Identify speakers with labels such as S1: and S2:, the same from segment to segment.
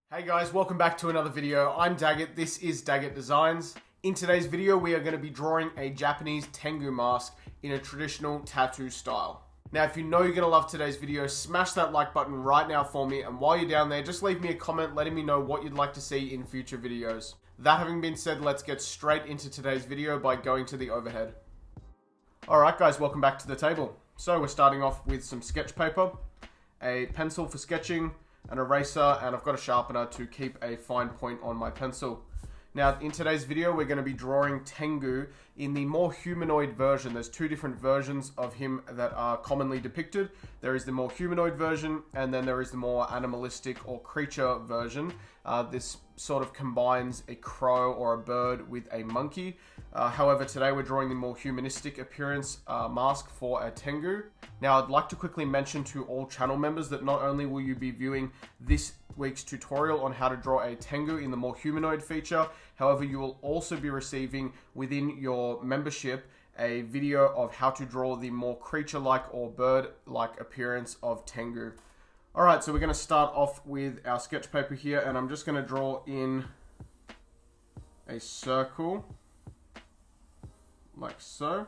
S1: Hey guys, welcome back to another video. I'm Daggett, this is Daggett Designs. In today's video, we are going to be drawing a Japanese Tengu mask in a traditional tattoo style. Now, if you know you're going to love today's video, smash that like button right now for me, and while you're down there, just leave me a comment letting me know what you'd like to see in future videos. That having been said, let's get straight into today's video by going to the overhead. Alright guys, welcome back to the table. So we're starting off with some sketch paper, a pencil for sketching, an eraser, and I've got a sharpener to keep a fine point on my pencil. Now, in today's video, we're going to be drawing Tengu in the more humanoid version. There's two different versions of him that are commonly depicted. There is the more humanoid version, and then there is the more animalistic or creature version. This sort of combines a crow or a bird with a monkey. However, today we're drawing the more humanistic appearance mask for a Tengu. Now, I'd like to quickly mention to all channel members that not only will you be viewing this week's tutorial on how to draw a Tengu in the more humanoid feature, however, you will also be receiving within your membership a video of how to draw the more creature-like or bird-like appearance of Tengu. Alright, so we're going to start off with our sketch paper here, and I'm just going to draw in a circle, like so.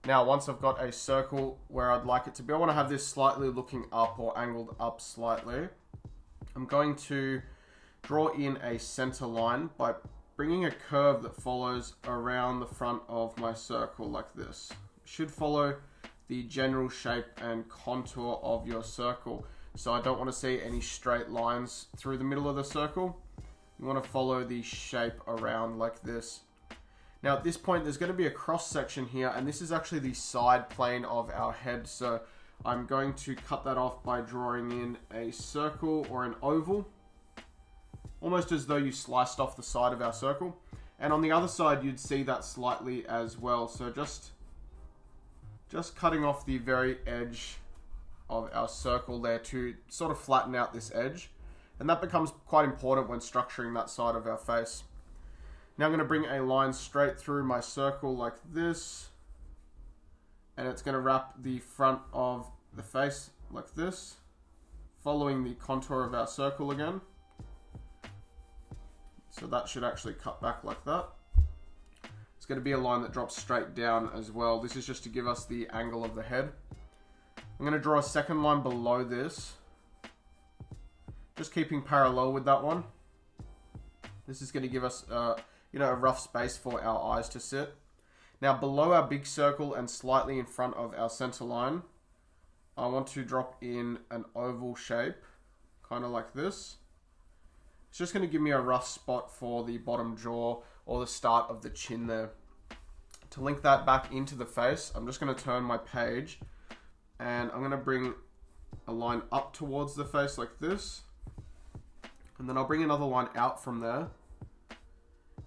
S1: Now, once I've got a circle where I'd like it to be, I want to have this slightly looking up or angled up slightly. I'm going to draw in a center line by bringing a curve that follows around the front of my circle like this. It should follow the general shape and contour of your circle. So I don't want to see any straight lines through the middle of the circle. You want to follow the shape around like this. Now at this point, there's going to be a cross section here, and this is actually the side plane of our head. So I'm going to cut that off by drawing in a circle or an oval, almost as though you sliced off the side of our circle. And on the other side, you'd see that slightly as well. So just cutting off the very edge of our circle there to sort of flatten out this edge. And that becomes quite important when structuring that side of our face. Now I'm going to bring a line straight through my circle like this, and it's going to wrap the front of the face like this, following the contour of our circle again. So that should actually cut back like that. It's going to be a line that drops straight down as well. This is just to give us the angle of the head. I'm going to draw a second line below this, just keeping parallel with that one. This is going to give us a rough space for our eyes to sit. Now below our big circle and slightly in front of our center line, I want to drop in an oval shape, kind of like this. It's just going to give me a rough spot for the bottom jaw or the start of the chin there. To link that back into the face, I'm just going to turn my page, and I'm going to bring a line up towards the face like this, and then I'll bring another line out from there.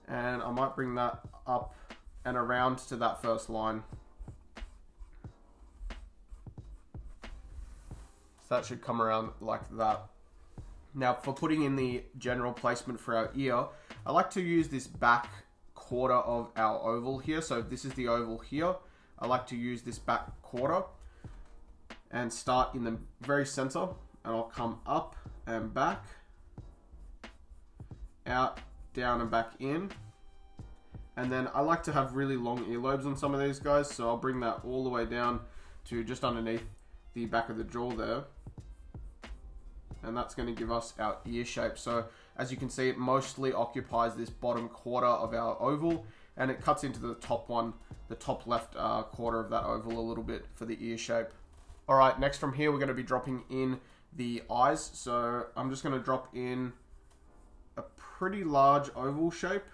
S1: And I might bring that up and around to that first line. So that should come around like that. Now for putting in the general placement for our ear, I like to use this back quarter of our oval here. So this is the oval here. I like to use this back quarter and start in the very center, and I'll come up and back, out, down and back in. And then I like to have really long earlobes on some of these guys, so I'll bring that all the way down to just underneath the back of the jaw there. And that's going to give us our ear shape. So as you can see, it mostly occupies this bottom quarter of our oval, and it cuts into the top one, the top left quarter of that oval a little bit for the ear shape. Alright, next from here we're going to be dropping in the eyes. So I'm just going to drop in a pretty large oval shape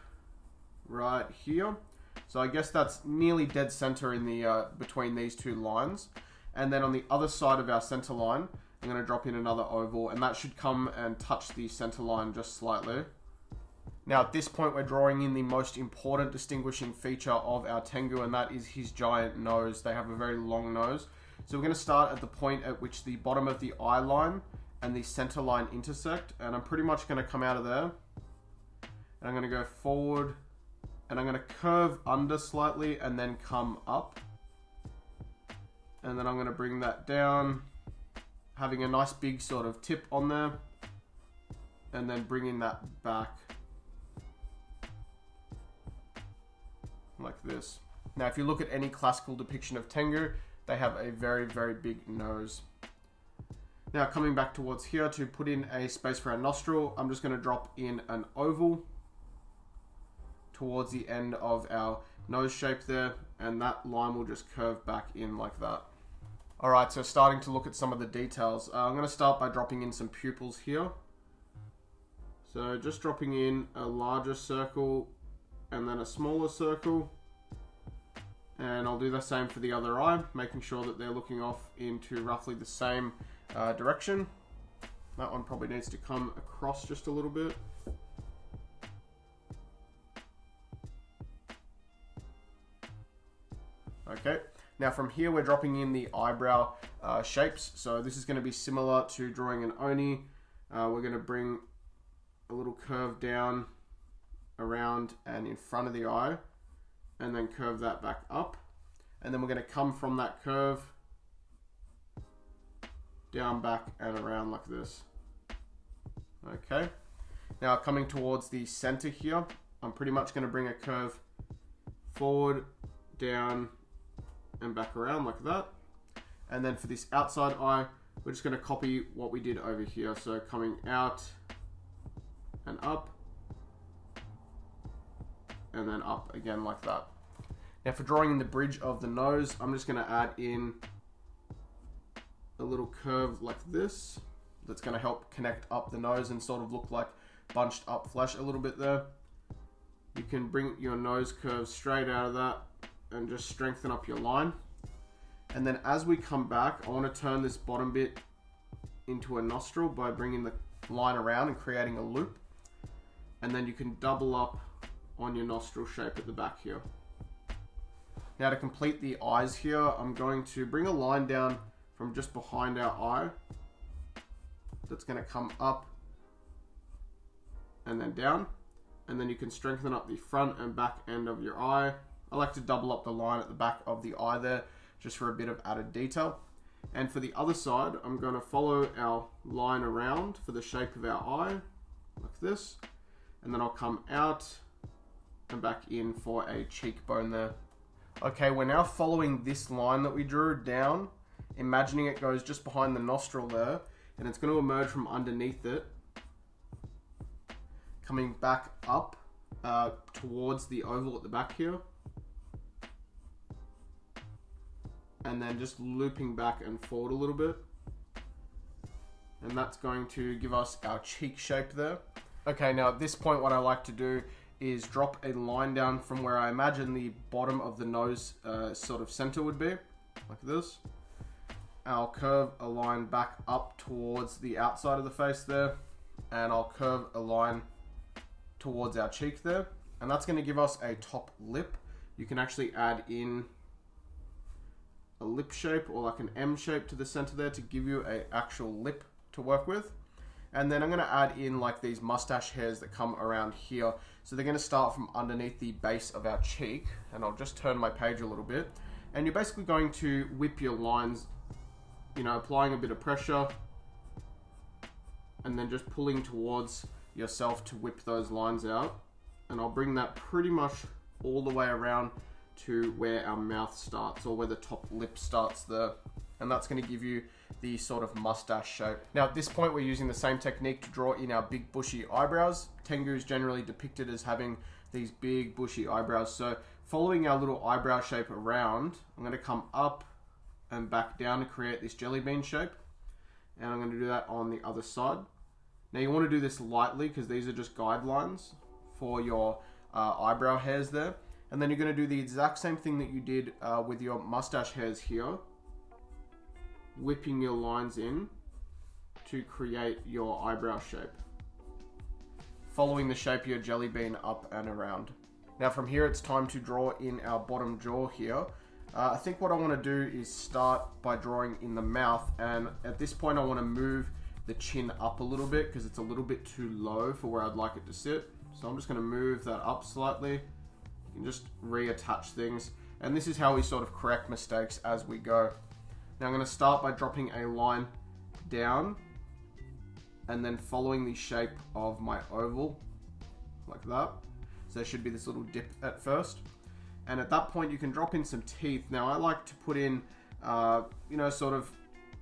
S1: right here. So I guess that's nearly dead center in the between these two lines. And then on the other side of our center line, I'm going to drop in another oval, and that should come and touch the center line just slightly. Now at this point, we're drawing in the most important distinguishing feature of our Tengu, and that is his giant nose. They have a very long nose. So we're going to start at the point at which the bottom of the eye line and the center line intersect, and I'm pretty much going to come out of there, and I'm going to go forward, and I'm going to curve under slightly and then come up, and then I'm going to bring that down, having a nice big sort of tip on there, and then bringing that back like this. Now, if you look at any classical depiction of Tengu, they have a very, very big nose. Now, coming back towards here to put in a space for our nostril, I'm just going to drop in an oval towards the end of our nose shape there, and that line will just curve back in like that. Alright, so starting to look at some of the details. I'm going to start by dropping in some pupils here. So just dropping in a larger circle and then a smaller circle. And I'll do the same for the other eye, making sure that they're looking off into roughly the same direction. That one probably needs to come across just a little bit. Okay, now from here we're dropping in the eyebrow shapes. So this is going to be similar to drawing an oni. We're going to bring a little curve down around and in front of the eye, and then curve that back up. And then we're going to come from that curve down, back, and around like this. Okay, now coming towards the center here, I'm pretty much going to bring a curve forward, down, and back around like that. And then for this outside eye, we're just going to copy what we did over here. So coming out and up, and then up again like that. Now for drawing in the bridge of the nose, I'm just going to add in a little curve like this. That's going to help connect up the nose and sort of look like bunched up flesh a little bit there. You can bring your nose curve straight out of that and just strengthen up your line. And then as we come back, I want to turn this bottom bit into a nostril by bringing the line around and creating a loop. And then you can double up on your nostril shape at the back here. Now to complete the eyes here, I'm going to bring a line down from just behind our eye. That's going to come up and then down. And then you can strengthen up the front and back end of your eye. I like to double up the line at the back of the eye there, just for a bit of added detail. And for the other side, I'm going to follow our line around for the shape of our eye, like this. And then I'll come out and back in for a cheekbone there. Okay, we're now following this line that we drew down, imagining it goes just behind the nostril there, and it's going to emerge from underneath it, coming back up towards the oval at the back here. And then just looping back and forward a little bit. And that's going to give us our cheek shape there. Okay, now at this point what I like to do is drop a line down from where I imagine the bottom of the nose sort of center would be, like this. I'll curve a line back up towards the outside of the face there, and I'll curve a line towards our cheek there. And that's going to give us a top lip. You can actually add in a lip shape or like an M shape to the center there to give you an actual lip to work with. And then I'm going to add in like these mustache hairs that come around here. So they're going to start from underneath the base of our cheek. And I'll just turn my page a little bit. And you're basically going to whip your lines, you know, applying a bit of pressure. And then just pulling towards yourself to whip those lines out. And I'll bring that pretty much all the way around to where our mouth starts, or where the top lip starts there. And that's going to give you the sort of mustache shape. Now at this point we're using the same technique to draw in our big bushy eyebrows. Tengu is generally depicted as having these big bushy eyebrows. So following our little eyebrow shape around, I'm going to come up and back down to create this jelly bean shape. And I'm going to do that on the other side. Now you want to do this lightly because these are just guidelines for your eyebrow hairs there. And then you're going to do the exact same thing that you did with your mustache hairs here. Whipping your lines in to create your eyebrow shape. Following the shape of your jelly bean up and around. Now from here it's time to draw in our bottom jaw here. I think what I want to do is start by drawing in the mouth, and at this point I want to move the chin up a little bit because it's a little bit too low for where I'd like it to sit. So I'm just going to move that up slightly. You can just reattach things, and this is how we sort of correct mistakes as we go. Now I'm going to start by dropping a line down and then following the shape of my oval, like that. So there should be this little dip at first. And at that point you can drop in some teeth. Now I like to put in, you know, sort of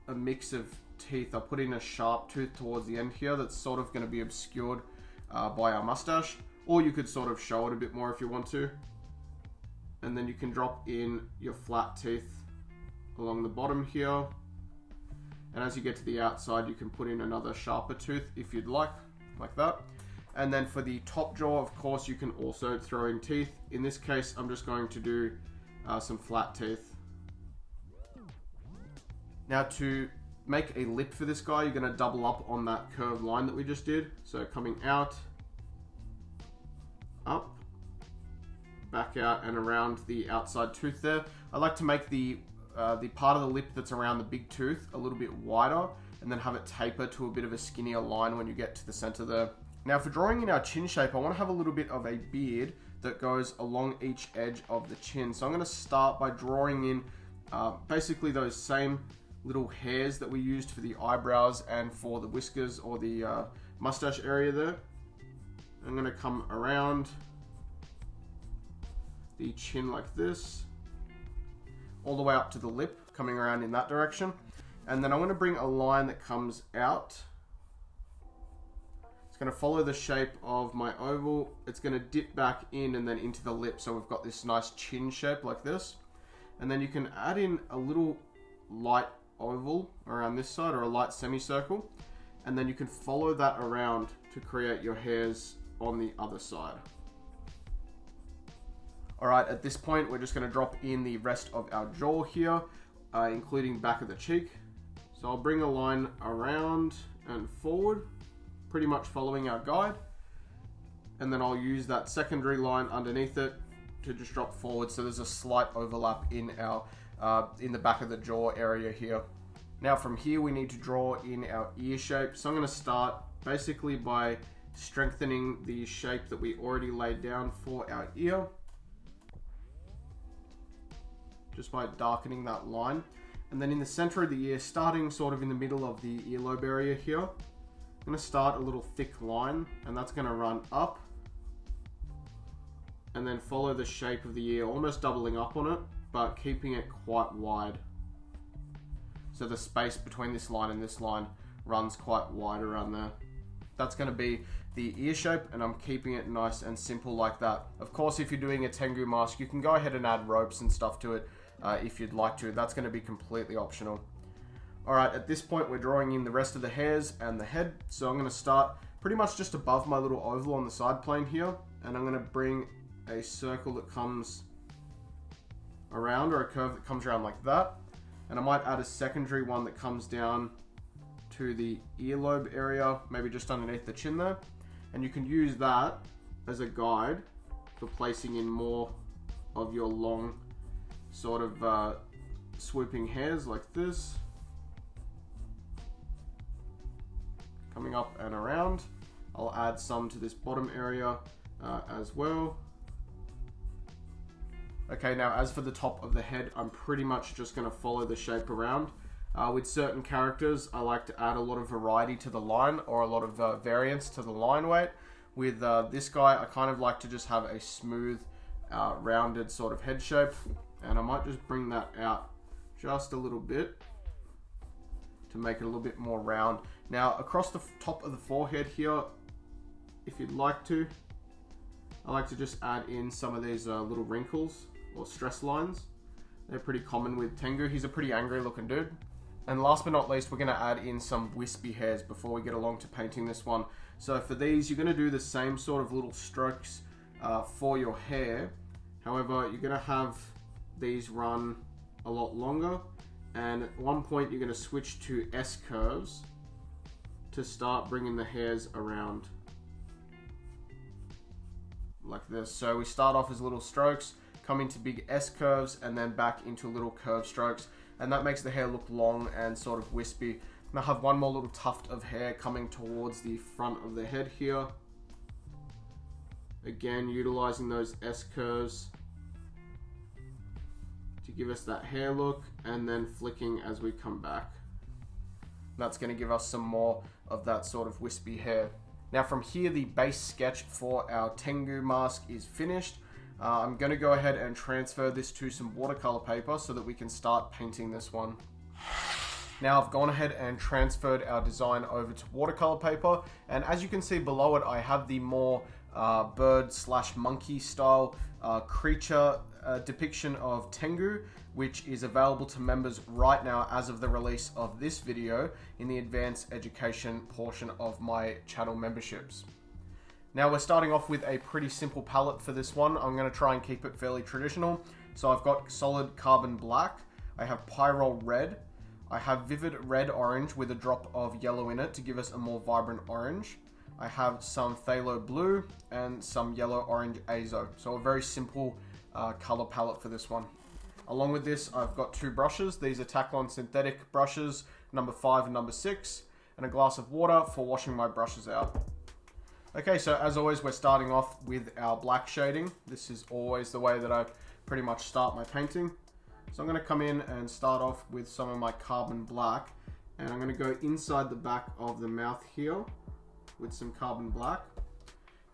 S1: a mix of teeth. I'll put in a sharp tooth towards the end here that's sort of going to be obscured by our mustache. Or you could sort of show it a bit more if you want to. And then you can drop in your flat teeth along the bottom here. And as you get to the outside, you can put in another sharper tooth if you'd like that. And then for the top jaw, of course, you can also throw in teeth. In this case, I'm just going to do some flat teeth. Now to make a lip for this guy, you're going to double up on that curved line that we just did. So coming out, up, back out and around the outside tooth there. I like to make the part of the lip that's around the big tooth a little bit wider and then have it taper to a bit of a skinnier line when you get to the center there. Now for drawing in our chin shape, I want to have a little bit of a beard that goes along each edge of the chin. So I'm going to start by drawing in basically those same little hairs that we used for the eyebrows and for the whiskers or the mustache area there. I'm going to come around the chin like this, all the way up to the lip, coming around in that direction. And then I'm going to bring a line that comes out. It's going to follow the shape of my oval. It's going to dip back in and then into the lip. So we've got this nice chin shape like this. And then you can add in a little light oval around this side or a light semicircle. And then you can follow that around to create your hairs on the other side. Alright, at this point we're just going to drop in the rest of our jaw here, including back of the cheek. So I'll bring a line around and forward, pretty much following our guide. And then I'll use that secondary line underneath it to just drop forward, so there's a slight overlap in our in the back of the jaw area here. Now from here we need to draw in our ear shape. So I'm going to start basically by strengthening the shape that we already laid down for our ear, just by darkening that line. And then in the center of the ear, starting sort of in the middle of the earlobe area here, I'm going to start a little thick line, and that's going to run up and then follow the shape of the ear, almost doubling up on it, but keeping it quite wide. So the space between this line and this line runs quite wide around there. That's going to be the ear shape, and I'm keeping it nice and simple like that. Of course, if you're doing a Tengu mask, you can go ahead and add ropes and stuff to it if you'd like to. That's going to be completely optional. Alright, at this point we're drawing in the rest of the hairs and the head. So I'm going to start pretty much just above my little oval on the side plane here, and I'm going to bring a circle that comes around, or a curve that comes around like that. And I might add a secondary one that comes down to the earlobe area, maybe just underneath the chin there. And you can use that as a guide for placing in more of your long sort of swooping hairs like this. Coming up and around. I'll add some to this bottom area as well. Okay, now as for the top of the head, I'm pretty much just going to follow the shape around. With certain characters, I like to add a lot of variety to the line, or a lot of variance to the line weight. With this guy, I kind of like to just have a smooth, rounded sort of head shape. And I might just bring that out just a little bit to make it a little bit more round. Now, across the top of the forehead here, if you'd like to, I like to just add in some of these little wrinkles or stress lines. They're pretty common with Tengu. He's a pretty angry looking dude. And last but not least, we're going to add in some wispy hairs before we get along to painting this one. So for these, you're going to do the same sort of little strokes for your hair. However, you're going to have these run a lot longer. And at one point, you're going to switch to S curves to start bringing the hairs around like this. So we start off as little strokes, come into big S curves, and then back into little curve strokes. And that makes the hair look long and sort of wispy. And I have one more little tuft of hair coming towards the front of the head here. Again, utilizing those S curves to give us that hair look, and then flicking as we come back. That's going to give us some more of that sort of wispy hair. Now from here, the base sketch for our Tengu mask is finished. I'm going to go ahead and transfer this to some watercolor paper so that we can start painting this one. Now I've gone ahead and transferred our design over to watercolor paper, and as you can see below it, I have the more bird slash monkey style creature depiction of Tengu, which is available to members right now as of the release of this video in the advanced education portion of my channel memberships. Now we're starting off with a pretty simple palette for this one. I'm going to try and keep it fairly traditional. So I've got solid carbon black, I have pyrrole red, I have vivid red orange with a drop of yellow in it to give us a more vibrant orange. I have some phthalo blue and some yellow orange azo. So a very simple color palette for this one. Along with this, I've got two brushes. These are Taklon synthetic brushes, number 5 and number 6, and a glass of water for washing my brushes out. Okay, so as always, we're starting off with our black shading. This is always the way that I pretty much start my painting. So I'm going to come in and start off with some of my carbon black, and I'm going to go inside the back of the mouth here with some carbon black.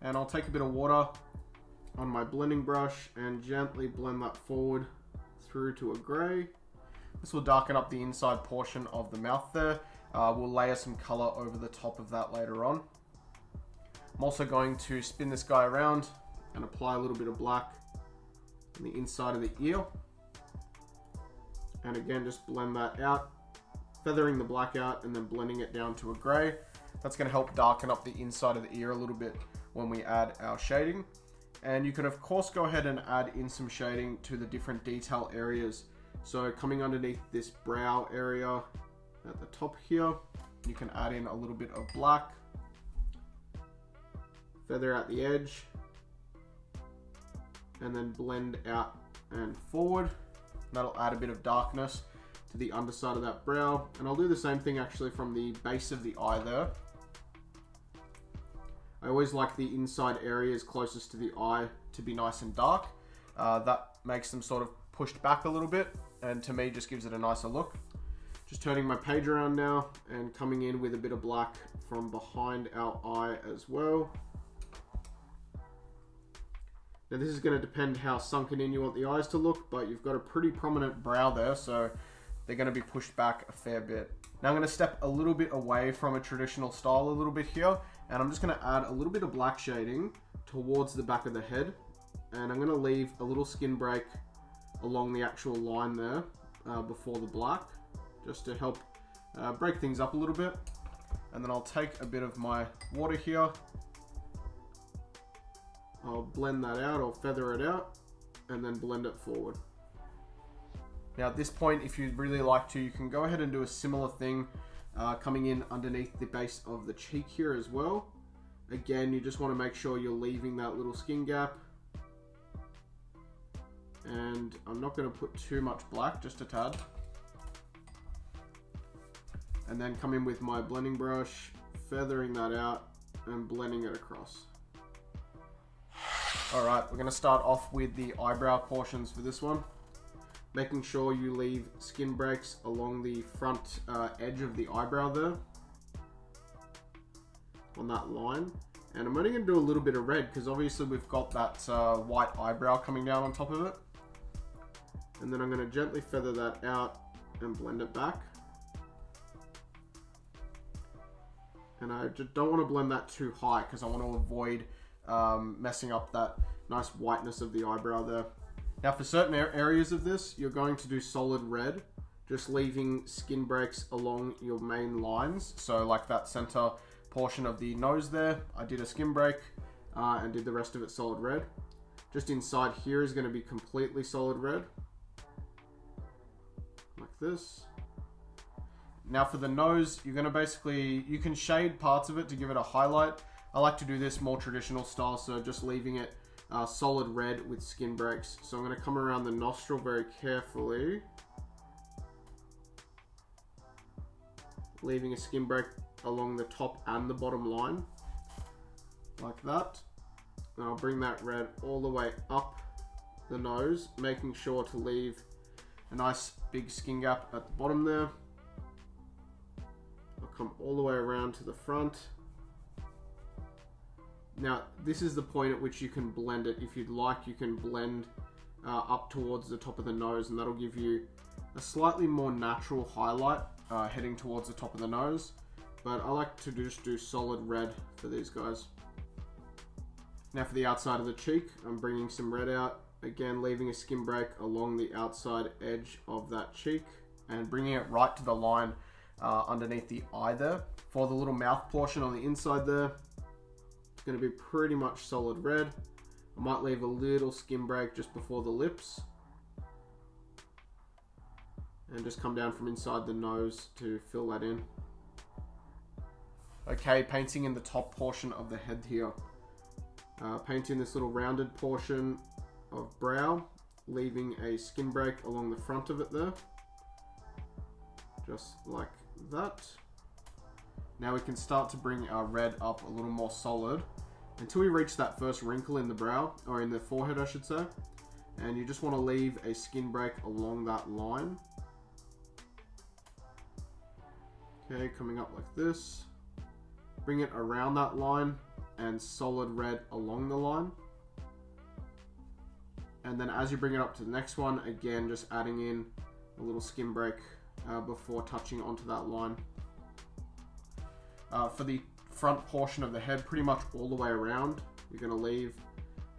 S1: And I'll take a bit of water on my blending brush and gently blend that forward through to a grey. This will darken up the inside portion of the mouth there. We'll layer some color over the top of that later on. I'm also going to spin this guy around and apply a little bit of black on the inside of the ear. And again, just blend that out, feathering the black out and then blending it down to a grey. That's going to help darken up the inside of the ear a little bit when we add our shading. And you can of course go ahead and add in some shading to the different detail areas. So coming underneath this brow area at the top here, you can add in a little bit of black. Feather out the edge and then blend out and forward. That'll add a bit of darkness to the underside of that brow. And I'll do the same thing actually from the base of the eye there. I always like the inside areas closest to the eye to be nice and dark. That makes them sort of pushed back a little bit, and to me just gives it a nicer look. Just turning my page around now and coming in with a bit of black from behind our eye as well. Now this is going to depend how sunken in you want the eyes to look, but you've got a pretty prominent brow there, so they're going to be pushed back a fair bit. Now I'm going to step a little bit away from a traditional style a little bit here, and I'm just going to add a little bit of black shading towards the back of the head, and I'm going to leave a little skin break along the actual line there before the black, just to help break things up a little bit. And then I'll take a bit of my water here, I'll blend that out or feather it out and then blend it forward. Now at this point, if you'd really like to, you can go ahead and do a similar thing coming in underneath the base of the cheek here as well. Again, you just want to make sure you're leaving that little skin gap. And I'm not going to put too much black, just a tad. And then come in with my blending brush, feathering that out and blending it across. Alright, we're going to start off with the eyebrow portions for this one. Making sure you leave skin breaks along the front edge of the eyebrow there. On that line. And I'm only going to do a little bit of red because obviously we've got that white eyebrow coming down on top of it. And then I'm going to gently feather that out and blend it back. And I just don't want to blend that too high because I want to avoid messing up that nice whiteness of the eyebrow there. Now for certain areas of this, you're going to do solid red, just leaving skin breaks along your main lines. So like that center portion of the nose there, I did a skin break and did the rest of it solid red. Just inside here is going to be completely solid red. Like this. Now for the nose, you're going to basically, you can shade parts of it to give it a highlight. I like to do this more traditional style, so just leaving it solid red with skin breaks. So I'm going to come around the nostril very carefully, leaving a skin break along the top and the bottom line, like that. And I'll bring that red all the way up the nose, making sure to leave a nice big skin gap at the bottom there. I'll come all the way around to the front. Now, this is the point at which you can blend it. If you'd like, you can blend up towards the top of the nose, and that'll give you a slightly more natural highlight heading towards the top of the nose. But I like to just do solid red for these guys. Now for the outside of the cheek, I'm bringing some red out. Again, leaving a skin break along the outside edge of that cheek and bringing it right to the line underneath the eye there. For the little mouth portion on the inside there, it's going to be pretty much solid red. I might leave a little skin break just before the lips. And just come down from inside the nose to fill that in. Okay, painting in the top portion of the head here. Painting this little rounded portion of brow, leaving a skin break along the front of it there. Just like that. Now we can start to bring our red up a little more solid until we reach that first wrinkle in the brow, or in the forehead I should say. And you just want to leave a skin break along that line. Okay, coming up like this. Bring it around that line and solid red along the line. And then as you bring it up to the next one, again, just adding in a little skin break before touching onto that line. For the front portion of the head, pretty much all the way around, you're going to leave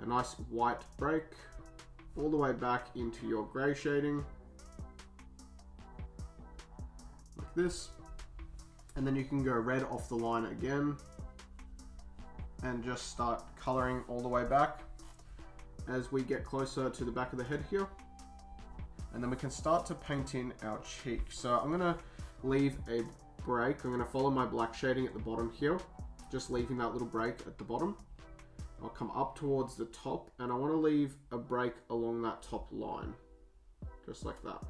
S1: a nice white break all the way back into your grey shading. Like this. And then you can go red off the line again and just start coloring all the way back as we get closer to the back of the head here. And then we can start to paint in our cheek. So I'm going to leave a break. I'm going to follow my black shading at the bottom here, just leaving that little break at the bottom. I'll come up towards the top and I want to leave a break along that top line, just like that.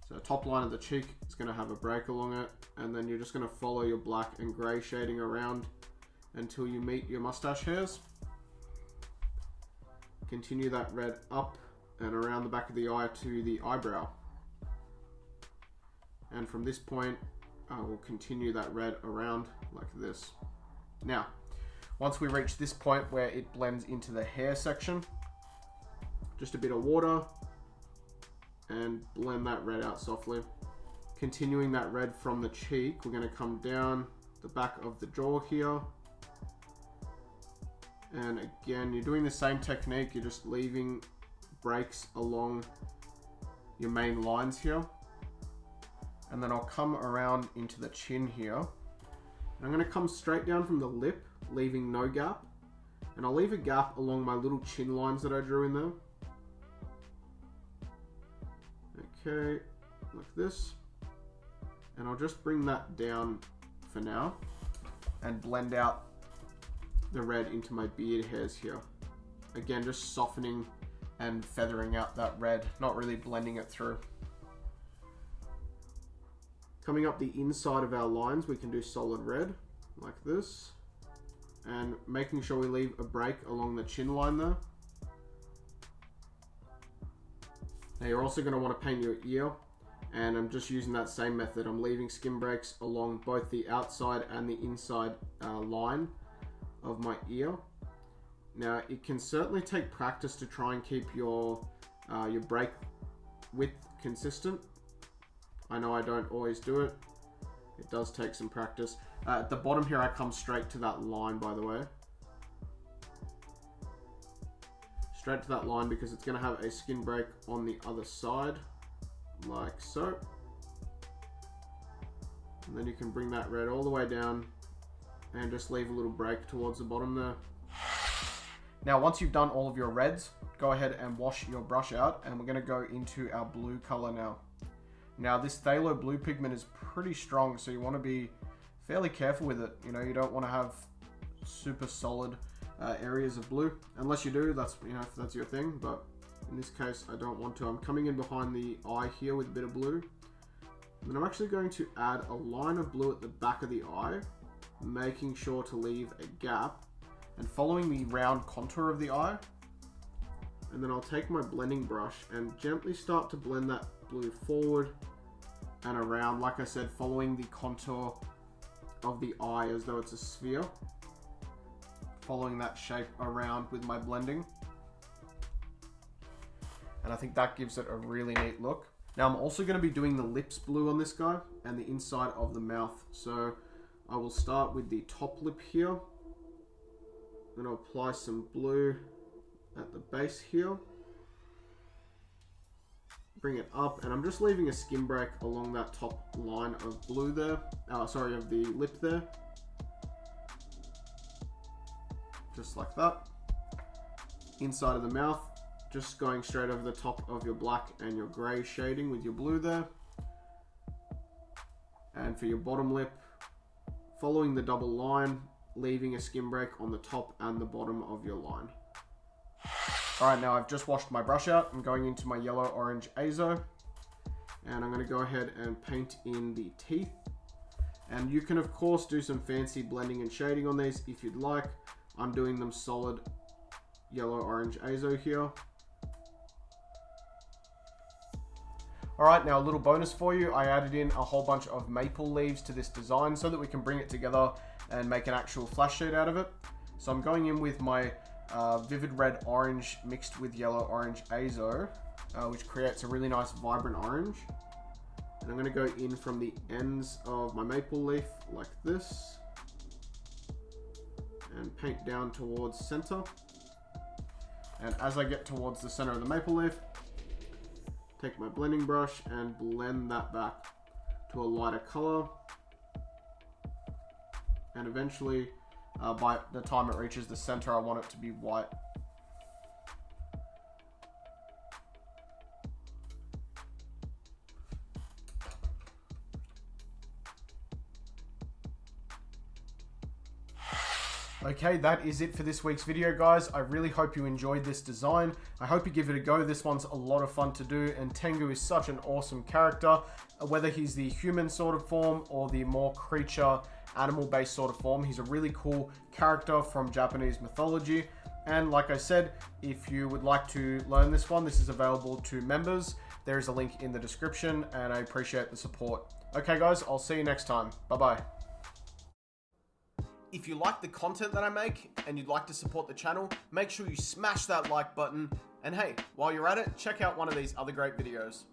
S1: So the top line of the cheek is going to have a break along it, and then you're just going to follow your black and grey shading around until you meet your mustache hairs. Continue that red up and around the back of the eye to the eyebrow. And from this point, I will continue that red around like this. Now, once we reach this point where it blends into the hair section, just a bit of water and blend that red out softly. Continuing that red from the cheek, we're going to come down the back of the jaw here. And again, you're doing the same technique, you're just leaving breaks along your main lines here. And then I'll come around into the chin here. And I'm going to come straight down from the lip, leaving no gap. And I'll leave a gap along my little chin lines that I drew in there. Okay, like this. And I'll just bring that down for now and blend out the red into my beard hairs here. Again, just softening and feathering out that red, not really blending it through. Coming up the inside of our lines, we can do solid red like this, and making sure we leave a break along the chin line there. Now you're also going to want to paint your ear, and I'm just using that same method. I'm leaving skin breaks along both the outside and the inside line of my ear. Now it can certainly take practice to try and keep your break width consistent. I know I don't always do it. It does take some practice. At the bottom here, I come straight to that line, by the way. Straight to that line because it's going to have a skin break on the other side, like so. And then you can bring that red all the way down and just leave a little break towards the bottom there. Now, once you've done all of your reds, go ahead and wash your brush out, and we're going to go into our blue color now. Now, this phthalo blue pigment is pretty strong, so you want to be fairly careful with it. You know, you don't want to have super solid areas of blue. Unless you do, that's, you know, if that's your thing, but in this case, I don't want to. I'm coming in behind the eye here with a bit of blue. And then I'm actually going to add a line of blue at the back of the eye, making sure to leave a gap and following the round contour of the eye. And then I'll take my blending brush and gently start to blend that blue forward and around, like I said, following the contour of the eye as though it's a sphere. Following that shape around with my blending. And I think that gives it a really neat look. Now I'm also going to be doing the lips blue on this guy and the inside of the mouth. So I will start with the top lip here. I'm going to apply some blue at the base here. Bring it up, and I'm just leaving a skin break along that top line of blue there. Of the lip there. Just like that. Inside of the mouth, just going straight over the top of your black and your grey shading with your blue there. And for your bottom lip, following the double line, leaving a skin break on the top and the bottom of your line. Alright, now I've just washed my brush out. I'm going into my yellow orange azo, and I'm going to go ahead and paint in the teeth. And you can of course do some fancy blending and shading on these if you'd like. I'm doing them solid yellow orange azo here. Alright, now a little bonus for you. I added in a whole bunch of maple leaves to this design so that we can bring it together and make an actual flash shade out of it. So I'm going in with my vivid red orange mixed with yellow orange azo, which creates a really nice vibrant orange. And I'm going to go in from the ends of my maple leaf like this and paint down towards center. And as I get towards the center of the maple leaf, take my blending brush and blend that back to a lighter color. And eventually, by the time it reaches the center, I want it to be white. Okay, that is it for this week's video, guys. I really hope you enjoyed this design. I hope you give it a go. This one's a lot of fun to do, and Tengu is such an awesome character. Whether he's the human sort of form or the more creature, animal-based sort of form, he's a really cool character from Japanese mythology. And like I said, if you would like to learn this one, this is available to members. There is a link in the description, and I appreciate the support. Okay, guys, I'll see you next time. Bye-bye. If you like the content that I make and you'd like to support the channel, make sure you smash that like button. And hey, while you're at it, check out one of these other great videos.